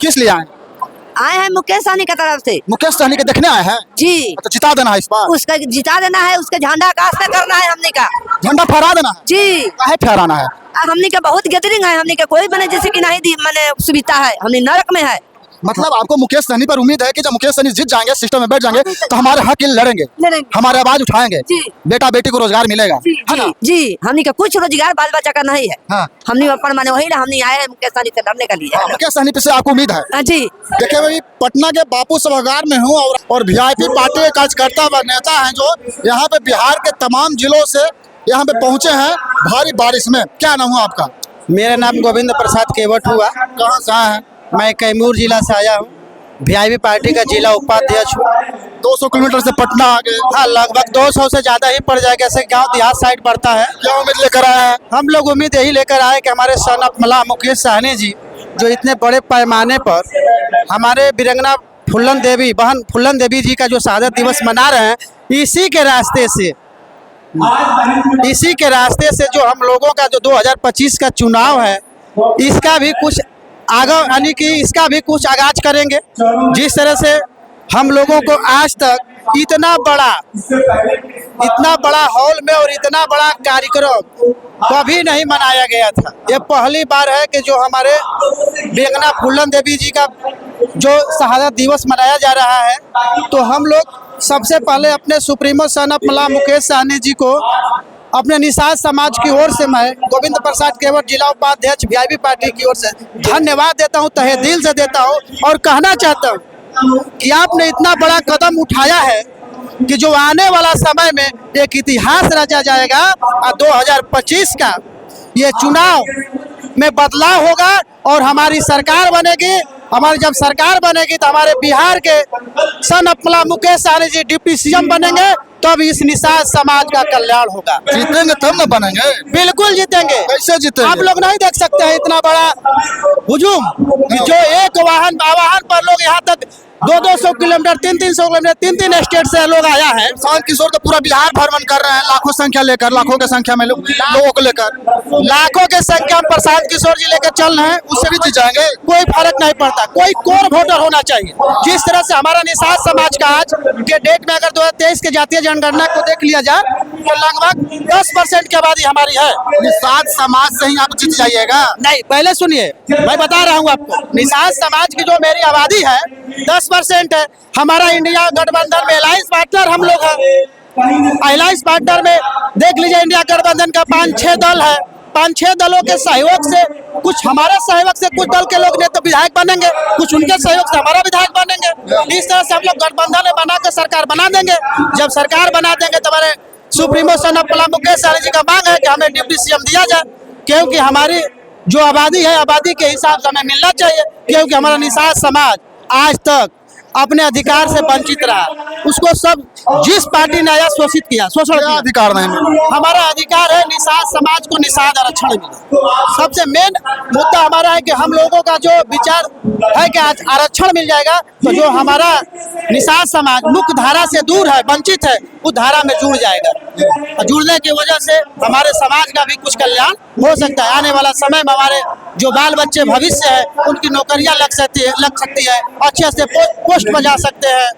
किस लिए आए? आए हैं मुकेश सहनी की तरफ से। मुकेश सहनी के देखने आए हैं? जी, तो जिता देना है इस बार। उसका जिता देना है, उसके झंडा आकाश में करना है हमने का। झंडा फहरा देना है। जी, काहे फहराना है? हमने का बहुत गैदरिंग है, हमने का कोई बने जैसे कि नहीं दी मैंने सुविधा है, हमने नरक में है। मतलब आपको मुकेश सहनी पर उम्मीद है कि जब मुकेश सहनी जीत जाएंगे, सिस्टम में बैठ जाएंगे, तो हमारे हक के लिए लड़ेंगे, हमारे आवाज उठाएंगे, जी। बेटा बेटी को रोजगार मिलेगा, है ना? जी, हमने का कुछ रोजगार बाल बच्चा का नहीं है। हाँ। हमने अपन माने वही हमने आए हैं मुकेश सहनी से लड़ने के लिए। मुकेश सहनी पे से आपको उम्मीद है? हाँ, जी। देखिए भाई, पटना के बापू सभागार में हूँ और वीआईपी पार्टी के कार्यकर्ता व नेता हैं जो यहाँ पे बिहार के तमाम जिलों से यहाँ पे पहुँचे हैं भारी बारिश में। क्या नाम हुआ आपका? मेरा नाम गोविंद प्रसाद केवट हुआ। कहाँ से आए हैं? मैं कैमूर जिला से आया हूँ। वीआईपी पार्टी का जिला उपाध्यक्ष हूँ। 200 किलोमीटर से पटना आ गए। हाँ, लगभग 200 से ज़्यादा ही पड़ जाएगा। ऐसे गांव देहात साइड पड़ता है। क्या उम्मीद लेकर आए हैं? हम लोग उम्मीद यही लेकर आए कि हमारे सन ऑफ मल्लाह मुकेश सहनी जी जो इतने बड़े पैमाने पर हमारे वीरंगना फुल्लन देवी बहन फुल्लन देवी जी का जो शहादत दिवस मना रहे हैं, इसी के रास्ते से जो हम लोगों का जो 2025 का चुनाव है, इसका भी कुछ आगे यानी कि इसका भी कुछ आगाज करेंगे। जिस तरह से हम लोगों को आज तक इतना बड़ा हॉल में और इतना बड़ा कार्यक्रम कभी नहीं मनाया गया था। ये पहली बार है कि जो हमारे वीरंगना फुल्लन देवी जी का जो शहादत दिवस मनाया जा रहा है, तो हम लोग सबसे पहले अपने supremo sun of Mallah Mukesh Sahani जी को अपने निषाद समाज की ओर से मैं गोविंद प्रसाद केवट जिला उपाध्यक्ष वीआईपी पार्टी की ओर से धन्यवाद देता हूं, तहे दिल से देता हूं। और कहना चाहता हूं कि आपने इतना बड़ा कदम उठाया है कि जो आने वाला समय में एक इतिहास रचा जाएगा और 2025 का ये चुनाव में बदलाव होगा और हमारी सरकार बनेगी। हमारी जब सरकार बनेगी तो हमारे बिहार के son of Mallah Mukesh Sahani ji deputy CM बनेंगे, तब इस निषाद समाज का कल्याण होगा। जीतेंगे तब न बनेंगे। बिल्कुल जीतेंगे। कैसे जीतेंगे? आप लोग नहीं देख सकते हैं इतना बड़ा हुजूम कि जो एक वाहन पर लोग यहाँ तक 200 किलोमीटर 300 किलोमीटर 3 स्टेट से लोग आया है। प्रशांत किशोर तो पूरा बिहार भ्रमण कर रहे हैं, लाखों संख्या लेकर, लाखों की संख्या में लोगों को लेकर, लाखों के संख्या में प्रशांत किशोर जी लेकर चल रहे हैं। उससे भी जीत जाएंगे। कोई फर्क नहीं पड़ता, कोई कोर वोटर होना चाहिए। जिस तरह से हमारा निषाद समाज का आज के डेट में अगर 2023 के जातीय जनगणना को देख लिया जाए तो लगभग 10% की आबादी हमारी है। निषाद समाज से ही आप जीत जाइएगा? नहीं, पहले सुनिए, मैं बता रहा हूँ आपको। निषाद समाज की जो मेरी आबादी है 10% है। हमारा इंडिया गठबंधन में अलायंस पार्टनर हम लोग हैं। अलायंस पार्टनर में देख लीजिए, इंडिया गठबंधन का 5-6 दल है। 5-6 दलों के सहयोग से, कुछ हमारे सहयोग से कुछ दल के लोग ने तो विधायक बनेंगे, कुछ उनके सहयोग से हमारा विधायक बनेंगे। इस तरह से हम लोग गठबंधन बना के सरकार बना देंगे। जब सरकार बना देंगे तो हमारे supremo sun of Mallah Mukesh Sahani जी का मांग है कि हमें डिप्टी सीएम दिया जाए, क्योंकि हमारी जो आबादी है, आबादी के हिसाब से हमें मिलना चाहिए। क्योंकि हमारा निषाद समाज आज तक अपने अधिकार से वंचित रहा। उसको सब जिस पार्टी ने आया शोषित किया, शोषण किया। अधिकार नहीं मिला। हमारा अधिकार है निषाद समाज को निषाद आरक्षण मिले। सबसे मेन मुद्दा हमारा है कि हम लोगों का जो विचार है कि आज आरक्षण मिल जाएगा तो जो हमारा निषाद समाज मुख्य धारा से दूर है, वंचित है, उस धारा में जुड़ जाएगा। और जुड़ने की वजह से हमारे समाज का भी कुछ कल्याण हो सकता है। आने वाला समय में हमारे जो बाल बच्चे भविष्य है उनकी नौकरियां लग सकती है, अच्छे से पोस्ट पर जा सकते हैं।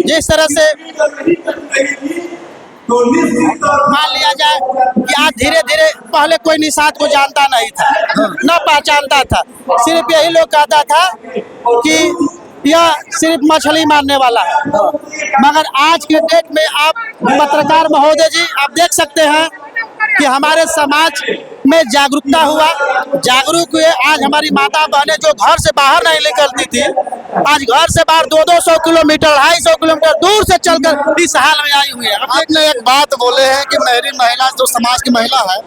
जिस तरह से मान लिया जाए कि आज धीरे धीरे, पहले कोई निषाद को जानता नहीं था, न पहचानता था। सिर्फ यही लोग कहता था कि यह सिर्फ मछली मारने वाला है। मगर आज के डेट में आप पत्रकार महोदय जी, आप देख सकते हैं कि हमारे समाज में जागरूकता हुआ, जागरूक हुए। आज हमारी माता बहनें जो घर से बाहर नहीं निकलती थी, आज घर से बाहर 200 किलोमीटर 250 किलोमीटर दूर से चलकर इस हाल में आई हुई है। आपने एक बात बोले हैं कि मेरी महिला, जो समाज की महिला है,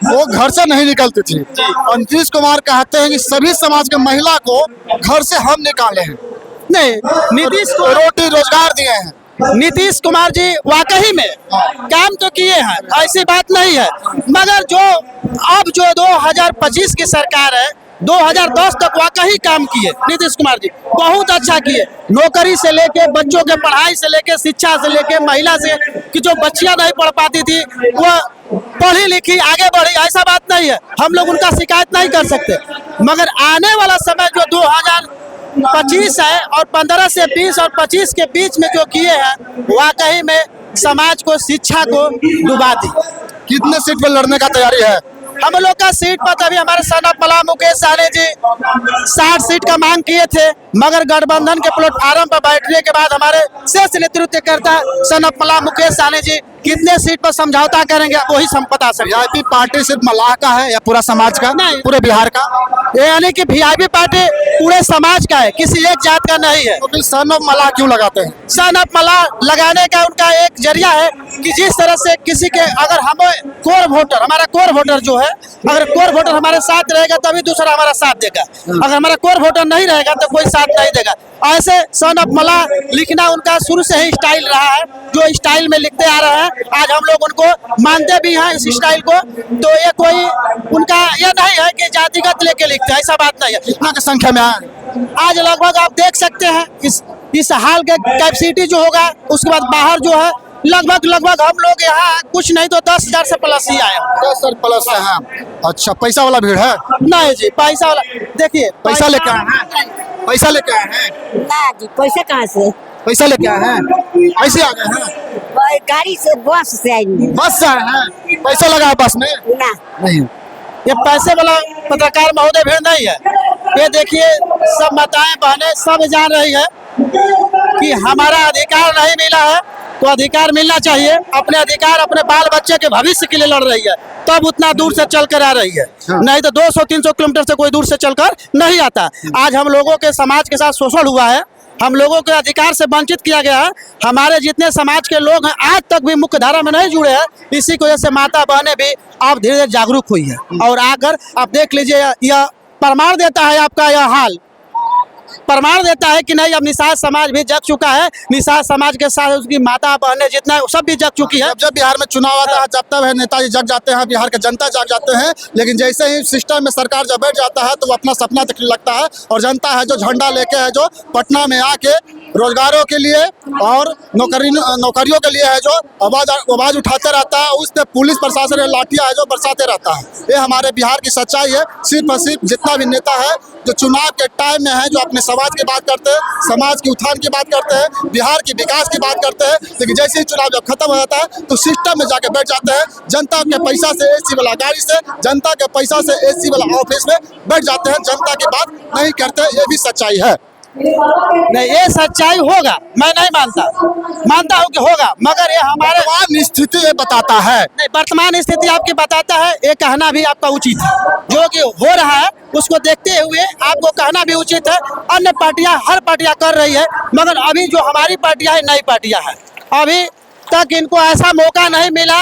वो घर से नहीं निकलती थी। नीतीश कुमार कहते हैं कि सभी समाज के महिला को घर से हम निकाले हैं। नहीं, नीतीश को रोटी रोजगार दिए हैं। नीतीश कुमार जी वाकई में काम तो किए हैं, ऐसी बात नहीं है। मगर जो अब जो 2025 की सरकार है, 2010 तक वाकई काम किए नीतीश कुमार जी, बहुत अच्छा किए। नौकरी से लेके, बच्चों के पढ़ाई से लेके, शिक्षा से लेके, महिला से कि जो बच्चियां नहीं पढ़ पाती थी वो पढ़ी लिखी आगे बढ़ी, ऐसा बात नहीं है, हम लोग उनका शिकायत नहीं कर सकते। मगर आने वाला समय जो 2025 है और 15 से 20 और 25 के बीच में जो किए हैं, वाकई में समाज को, शिक्षा को डुबा दी। कितने सीट पर लड़ने का तैयारी है? हम लोग का सीट पर अभी हमारे सन ऑफ मला मुकेश सहनी जी 60 सीट का मांग किए थे, मगर गठबंधन के प्लेटफार्म पर बैठने के बाद हमारे शीर्ष नेतृत्वकर्ता सन ऑफ मला मुकेश सहनी जी कितने सीट पर समझौता करेंगे वही हम बता सकते हैं। वीआईपी पार्टी सिर्फ मलाह का है या पूरा समाज का? नहीं। पूरे बिहार का? ये यानी कि वीआईपी पार्टी पूरे समाज का है, किसी एक जात का नहीं है। तो फिर सन ऑफ मलाह क्यों लगाते हैं? सन ऑफ मला लगाने का उनका एक जरिया है कि जिस तरह से किसी के अगर हमें कोर वोटर, हमारा कोर वोटर जो है, अगर कोर वोटर हमारे साथ रहेगा तभी दूसरा हमारा साथ देगा, अगर हमारा कोर वोटर नहीं रहेगा तो कोई साथ नहीं देगा। ऐसे सन ऑफ मला लिखना उनका शुरू से ही स्टाइल रहा है, जो स्टाइल में लिखते आ रहे हैं। आज हम लोग उनको मानते भी हैं इस स्टाइल को, तो ये कोई उनका ये नहीं है कि जातिगत लेके लिखते हैं, ऐसा बात नहीं है। कितना की संख्या में आए? आज लगभग आप देख सकते हैं इस हाल के कैपेसिटी जो होगा, उसके बाद बाहर जो है लगभग हम लोग यहाँ कुछ नहीं तो 10,000 से प्लस ही आए हैं। 10 प्लस है। हाँ। अच्छा, पैसा वाला भीड़ है? नहीं जी, पैसा वाला देखिए, पैसा लेके आए हैं? पैसा लेके आए हैं? ना जी, पैसे कहाँ से? पैसा लेके आए हैं? ऐसे आ गए हैं? गाड़ी से, बस से आएंगे। बस से आए हैं? पैसा लगा है बस में? ना, नहीं। ये पैसे वाला पत्रकार महोदय भीड़ नहीं है। ये देखिए, सब माताएं बहनें सब जान रही है कि हमारा अधिकार नहीं मिला है, तो अधिकार मिलना चाहिए। अपने अधिकार अपने बाल बच्चे के भविष्य के लिए लड़ रही है, तब उतना दूर से चलकर आ रही है। नहीं तो 200-300 किलोमीटर से कोई दूर से चलकर नहीं आता। आज हम लोगों के समाज के साथ शोषण हुआ है, हम लोगों के अधिकार से वंचित किया गया है। हमारे जितने समाज के लोग हैं आज तक भी मुख्य धारा में नहीं जुड़े हैं, इसी की वजह से माता बहनें भी अब धीरे धीरे जागरूक हुई है। और आकर आप देख लीजिए, यह प्रमाण देता है, आपका यह हाल प्रमाण देता है कि नहीं, अब निषाद समाज भी जग चुका है। निषाद समाज के साथ उसकी माता बहनें जितना सब भी जग चुकी है। जब बिहार में चुनाव आता है, जब तक है नेताजी जग जाते हैं, बिहार के जनता जग जाते हैं, लेकिन जैसे ही सिस्टम में सरकार जब बैठ जाता है तो वो अपना सपना देखने लगता है। और जनता है जो झंडा लेके है, जो पटना में आके रोजगारों के लिए और नौकरियों के लिए है जो आवाज उठाते रहता है, उस पे पुलिस प्रशासन लाठियां है जो बरसाते रहता है। ये हमारे बिहार की सच्चाई है। सिर्फ और सिर्फ जितना भी नेता है जो चुनाव के टाइम में है, जो अपने समाज की बात करते हैं, समाज की उत्थान की बात करते हैं, बिहार की विकास की बात करते हैं, लेकिन जैसे ही चुनाव जब खत्म हो जाता है तो सिस्टम में जाके बैठ जाते हैं। जनता के पैसा से एसी वाला गाड़ी से, जनता के पैसा से एसी वाला ऑफिस में बैठ जाते हैं, जनता की बात नहीं करते। ये भी सच्चाई है। नहीं, ये सच्चाई होगा, मैं नहीं मानता हूँ कि होगा, मगर ये हमारे वर्तमान स्थिति ये बताता है। नहीं, वर्तमान स्थिति आपकी बताता है, ये कहना भी आपका उचित है। जो कि हो रहा है उसको देखते हुए आपको कहना भी उचित है। अन्य पार्टियां, हर पार्टियां कर रही है, मगर अभी जो हमारी पार्टियां है, नई पार्टियां हैं, अभी तक इनको ऐसा मौका नहीं मिला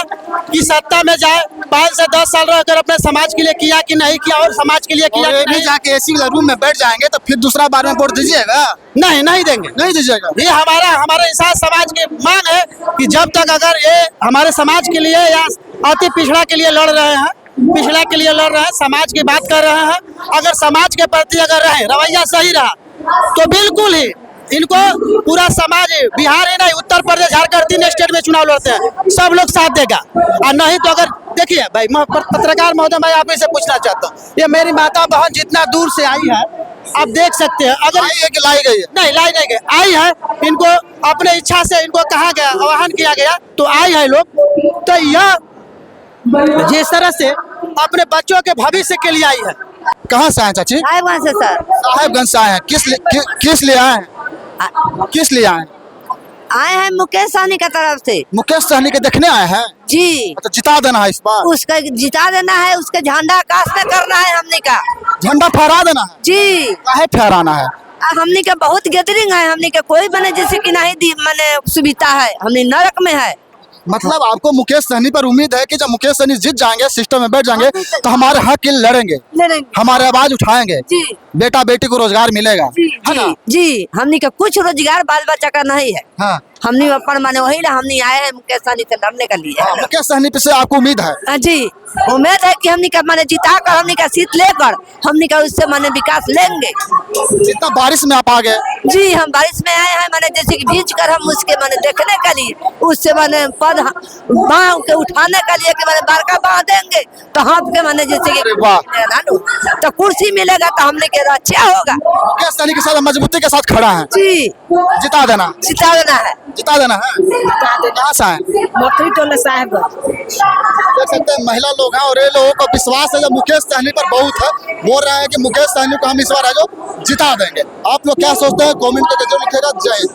कि सत्ता में जाए। 5 से 10 साल रहकर अपने समाज के लिए किया कि नहीं किया, और समाज के लिए किया और कि ये भी नहीं। जाके एसी वाला रूम में बैठ जाएंगे तो फिर दूसरा बार में वोट दीजिएगा? नहीं देंगे, नहीं दीजिएगा। ये हमारे इंसान समाज की मांग है कि जब तक अगर ये हमारे समाज के लिए या अति पिछड़ा के लिए लड़ रहे हैं, पिछड़ा के लिए लड़ रहे हैं, समाज की बात कर रहे हैं, अगर समाज के प्रति अगर रहे, रवैया सही रहा, तो बिल्कुल ही इनको पूरा समाज, बिहार ही नहीं, उत्तर प्रदेश, झारखंड, 3 स्टेट में चुनाव लड़ते हैं, सब लोग साथ देगा। और नहीं तो अगर देखिए भाई, पत्रकार महोदय, मैं आप से पूछना चाहता हूँ, ये मेरी माता बहन जितना दूर से आई है, आप देख सकते हैं। अगर आई है कि लाई गई है? नहीं, लाई नहीं गई, आई है। इनको अपने इच्छा से इनको कहा गया, आह्वान किया गया, तो आई है लोग। तो यह जिस तरह से अपने बच्चों के भविष्य के लिए आई है। कहाँ से आए चाची? साहिबगंज से सर। साहिबगंज से आए हैं। किस लिए आए हैं? किस लिए आए? आए हैं मुकेश सहनी की तरफ से। मुकेश सहनी के देखने आए हैं जी। तो जिता देना है इस बार? उसका जिता देना है, उसके झंडा आकाश में करना है हमने का। झंडा फहरा देना है? जी। काहे फहराना है? हमने का बहुत गैदरिंग है, हमने का कोई बने जैसे कि नहीं दी मैंने सुविधा है, हमने नरक में है। मतलब आपको मुकेश सहनी पर उम्मीद है कि जब मुकेश सहनी जीत जाएंगे, सिस्टम में बैठ जाएंगे, तो हमारे हक के लिए लड़ेंगे, हमारे आवाज उठाएंगे। जी। बेटा बेटी को रोजगार मिलेगा, है ना? जी हमनी का कुछ रोजगार बाल बच्चा का नहीं है। हाँ, हमनी अपन माने वही ना हमनी आए हैं मुकेश सहनी से लड़ने के लिए। हाँ, मुकेश सहनी पे से आपको उम्मीद है? जी उम्मीद है कि हमनी का माने जिता कर हमनी का सीट लेकर हमनी का उससे माने विकास लेंगे। जितना बारिश में आप आ गए, जी हम बारिश में आए हैं माने जैसे कि भीज कर हम उसके माने देखने के लिए उससे माने पद बांह के उठाने के लिए कि माने बड़का बांह देंगे तो हाथ के माने जैसे कि वाह। तो कुर्सी मिलेगा तो हमने के अच्छा होगा। मुकेश सहनी के साथ मजबूती के साथ खड़ा है, जी जिता देना, जिता देना है। जिता देना है। कहाँ से है? बकरी टोला साहब देख सकते हैं महिला लोग हैं और ये लोगों को विश्वास है जो मुकेश सहनी पर बहुत है, बोल रहे हैं कि मुकेश सहनी को हम इस बार है जो जिता देंगे। आप लोग क्या सोचते हैं कमेंट करके जरूर लिखिएगा। जय हिंद।